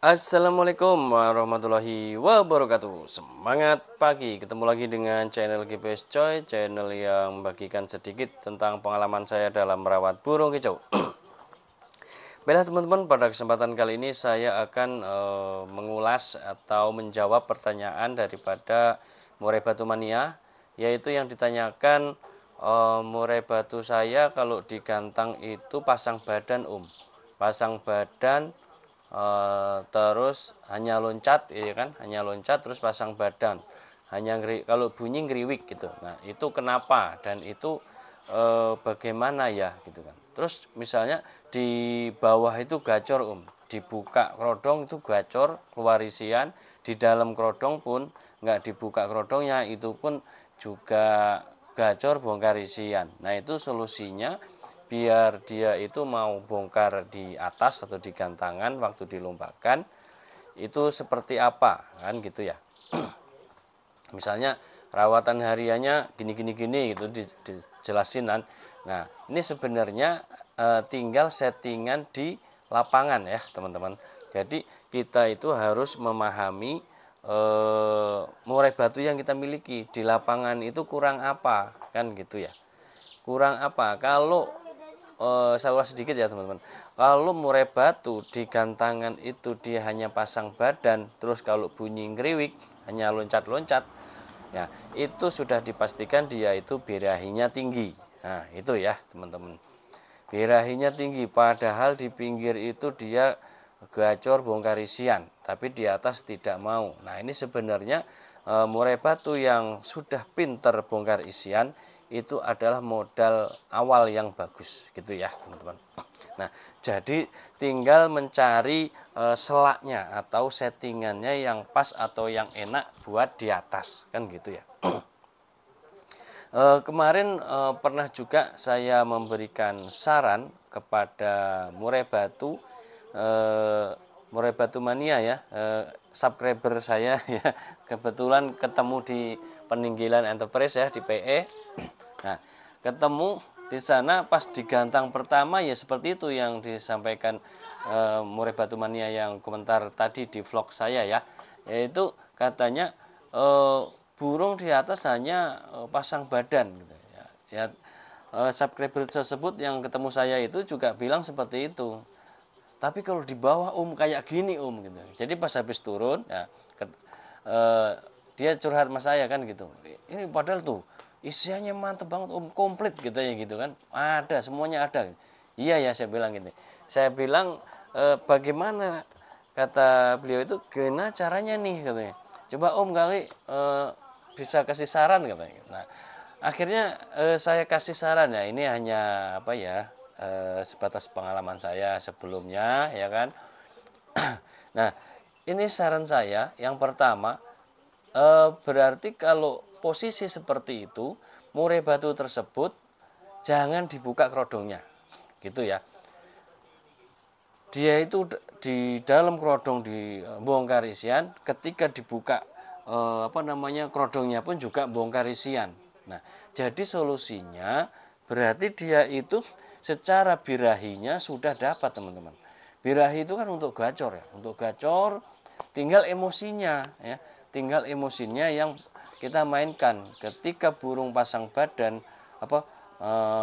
Assalamualaikum warahmatullahi wabarakatuh. Semangat pagi, ketemu lagi dengan channel GPS Coy, channel yang membagikan sedikit tentang pengalaman saya dalam merawat burung kicau. Baiklah teman-teman, pada kesempatan kali ini saya akan mengulas atau menjawab pertanyaan daripada murai batu mania, yaitu yang ditanyakan, murai batu saya kalau digantang itu pasang badan pasang badan, terus hanya loncat, ya kan, hanya loncat terus pasang badan, hanya kalau bunyi ngeriwik gitu. Nah itu kenapa dan itu bagaimana ya gitu kan. Terus misalnya di bawah itu gacor, dibuka kerodong itu gacor keluar isian, di dalam kerodong pun nggak dibuka kerodongnya itu pun juga gacor bongkar isian. Nah itu solusinya biar dia itu mau bongkar di atas atau di gantangan waktu dilombakan itu seperti apa kan gitu ya. Misalnya rawatan hariannya gini gitu dijelasin kan. Nah ini sebenarnya tinggal settingan di lapangan ya teman-teman. Jadi kita itu harus memahami murai batu yang kita miliki di lapangan itu kurang apa kan gitu ya. Kurang apa kalau saya ulas sedikit ya teman-teman. Kalau murai batu di gantangan itu dia hanya pasang badan, terus kalau bunyi ngeriwik hanya loncat-loncat, ya itu sudah dipastikan dia itu birahinya tinggi. Nah itu ya teman-teman, birahinya tinggi, padahal di pinggir itu dia gacor bongkar isian, tapi di atas tidak mau. Nah ini sebenarnya murai batu yang sudah pinter bongkar isian itu adalah modal awal yang bagus gitu ya teman-teman. Nah jadi tinggal mencari selaknya atau settingannya yang pas atau yang enak buat di atas kan gitu ya. Kemarin pernah juga saya memberikan saran kepada murai batu, murai batu mania ya, subscriber saya ya, kebetulan ketemu di Peninggilan Enterprise ya di PE. Nah, ketemu di sana pas digantang pertama ya seperti itu yang disampaikan murai batu mania yang komentar tadi di vlog saya ya, yaitu katanya burung di atas hanya pasang badan gitu ya. Ya subscriber tersebut yang ketemu saya itu juga bilang seperti itu. Tapi kalau di bawah kayak gini gitu. Jadi pas habis turun ya dia curhat sama saya kan gitu. Ini padahal tuh isiannya mantep banget komplit gitu ya gitu kan. Ada semuanya ada. Iya ya saya bilang gitu. Saya bilang bagaimana kata beliau itu gimana caranya nih katanya. Coba kali bisa kasih saran katanya. Nah, akhirnya saya kasih saran ya. Ini hanya apa ya? Sebatas pengalaman saya sebelumnya ya kan. Nah, ini saran saya yang pertama, berarti kalau posisi seperti itu murai batu tersebut jangan dibuka kerodongnya gitu ya. Dia itu di dalam kerodong dibongkar isian, ketika dibuka kerodongnya pun juga bongkar isian. Nah jadi solusinya berarti dia itu secara birahinya sudah dapat teman-teman. Birahi itu kan untuk gacor ya, untuk gacor tinggal emosinya ya, tinggal emosinya yang kita mainkan ketika burung pasang badan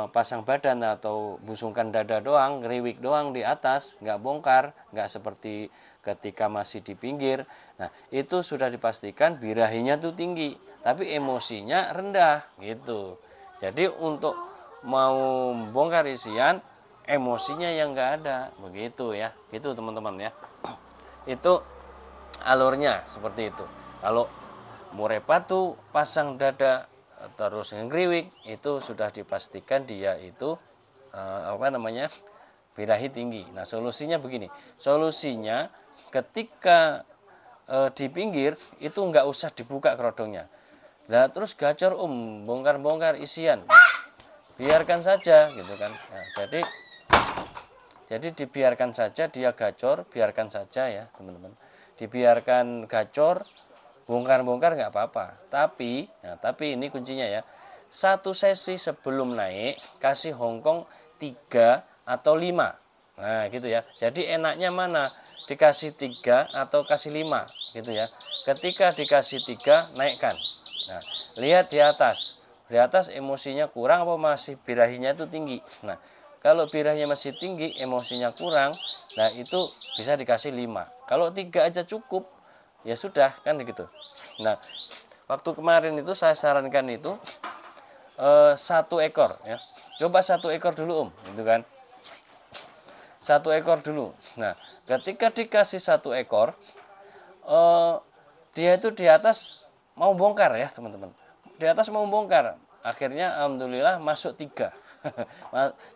pasang badan atau busungkan dada doang, ngeriwik doang di atas, nggak bongkar, nggak seperti ketika masih di pinggir. Nah itu sudah dipastikan birahinya tuh tinggi tapi emosinya rendah gitu. Jadi untuk mau bongkar isian emosinya yang nggak ada begitu ya, itu teman-teman ya. Itu alurnya seperti itu. Kalau murai batu pasang dada terus ngeriwik itu sudah dipastikan dia itu birahi tinggi. Nah solusinya begini, solusinya ketika di pinggir itu nggak usah dibuka kerodongnya. Nah terus gacor bongkar-bongkar isian, biarkan saja gitu kan. Nah, jadi dibiarkan saja dia gacor, biarkan saja ya teman-teman, dibiarkan gacor bongkar-bongkar nggak apa-apa. Tapi ini kuncinya ya, satu sesi sebelum naik kasih hongkong 3 atau 5. Nah gitu ya, jadi enaknya mana, dikasih 3 atau kasih 5 gitu ya. Ketika dikasih 3 naikkan. Nah, lihat di atas. Di atas emosinya kurang apa masih birahinya itu tinggi. Nah, kalau birahinya masih tinggi, emosinya kurang, nah itu bisa dikasih 5. Kalau 3 aja cukup, ya sudah kan gitu. Nah, waktu kemarin itu saya sarankan itu 1 ekor ya. Coba 1 ekor dulu gitu kan. 1 ekor dulu. Nah, ketika dikasih 1 ekor, dia itu di atas mau bongkar ya teman-teman. Di atas mau bongkar. Akhirnya alhamdulillah masuk 3.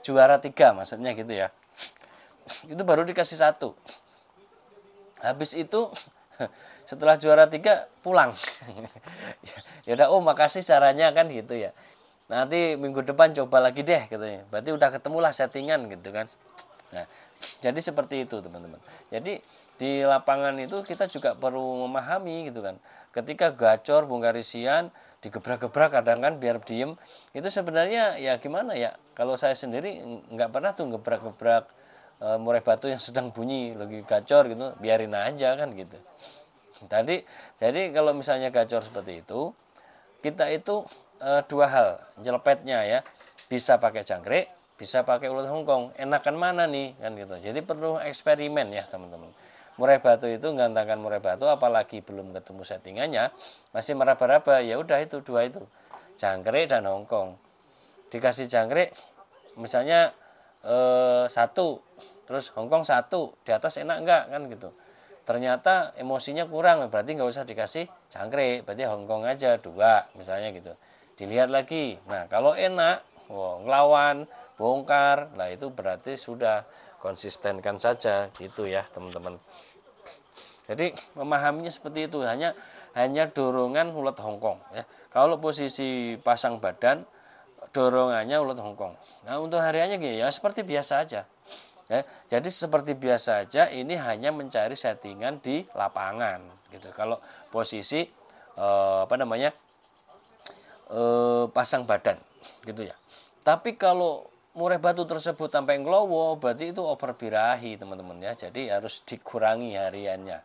Juara 3 maksudnya gitu ya. Itu baru dikasih 1. Habis itu setelah juara 3 pulang. Ya udah, makasih sarannya kan gitu ya. Nanti minggu depan coba lagi deh katanya. Berarti udah ketemulah settingan gitu kan. Nah, jadi seperti itu teman-teman. Jadi di lapangan itu kita juga perlu memahami gitu kan. Ketika gacor bongkar isian digebrak-gebrak kadang kan biar diem, itu sebenarnya ya gimana ya, kalau saya sendiri nggak pernah tuh gebrak-gebrak murai batu yang sedang bunyi lagi gacor gitu, biarin aja kan gitu. Jadi kalau misalnya gacor seperti itu, kita itu 2 hal jelepetnya ya, bisa pakai jangkrik, bisa pakai ulet Hongkong. Enakan mana nih kan gitu. Jadi perlu eksperimen ya teman-teman. Murai batu itu gantakan murai batu, apalagi belum ketemu settingannya, masih meraba-raba, ya udah itu 2 itu, jangkrik dan Hongkong. Dikasih jangkrik misalnya 1, terus Hongkong 1, di atas enak enggak kan gitu. Ternyata emosinya kurang, berarti nggak usah dikasih jangkrik, berarti Hongkong aja 2 misalnya gitu. Dilihat lagi. Nah, kalau enak, ngelawan, bongkar, nah itu berarti sudah, konsistenkan saja gitu ya teman-teman. Jadi memahaminya seperti itu, hanya dorongan ulet Hongkong ya. Kalau posisi pasang badan, dorongannya ulet Hongkong. Nah, untuk hariannya ya seperti biasa aja. Ya, jadi seperti biasa aja, ini hanya mencari settingan di lapangan gitu. Kalau posisi pasang badan gitu ya. Tapi kalau murai batu tersebut sampai ngelowo, berarti itu over birahi teman-teman ya. Jadi harus dikurangi hariannya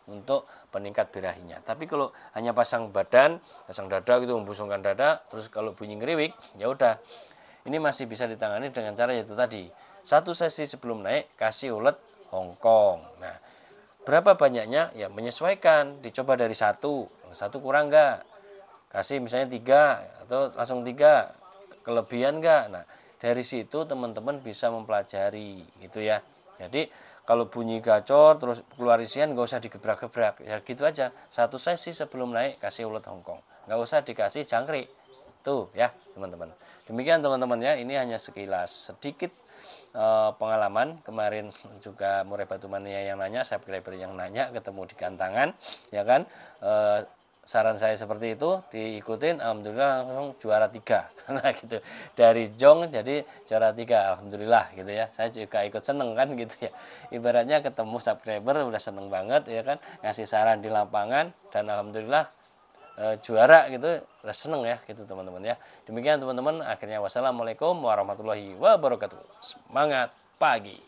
untuk peningkat birahinya. Tapi kalau hanya pasang badan, pasang dada gitu, membusungkan dada, terus kalau bunyi ngeriwik, ya udah. Ini masih bisa ditangani dengan cara yaitu tadi. 1 sesi sebelum naik kasih ulet Hongkong. Nah, berapa banyaknya? Ya menyesuaikan. Dicoba dari 1 kurang enggak? Kasih misalnya 3 atau langsung 3, kelebihan enggak? Nah, dari situ teman-teman bisa mempelajari gitu ya. Jadi kalau bunyi gacor terus keluar isian nggak usah digebrak-gebrak, ya gitu aja. 1 sesi sebelum naik kasih ulet Hongkong, nggak usah dikasih jangkrik tuh ya teman-teman. Demikian teman-teman ya, ini hanya sekilas sedikit pengalaman. Kemarin juga murai batu mania yang nanya, subscriber yang nanya, ketemu di gantangan ya kan. Saran saya seperti itu, diikutin, alhamdulillah langsung juara 3. Nah gitu, dari jong jadi juara 3, alhamdulillah gitu ya. Saya juga ikut seneng kan gitu ya. Ibaratnya ketemu subscriber udah seneng banget ya kan, ngasih saran di lapangan, dan alhamdulillah juara gitu, udah seneng ya gitu teman-teman ya. Demikian teman-teman, akhirnya wassalamualaikum warahmatullahi wabarakatuh. Semangat pagi.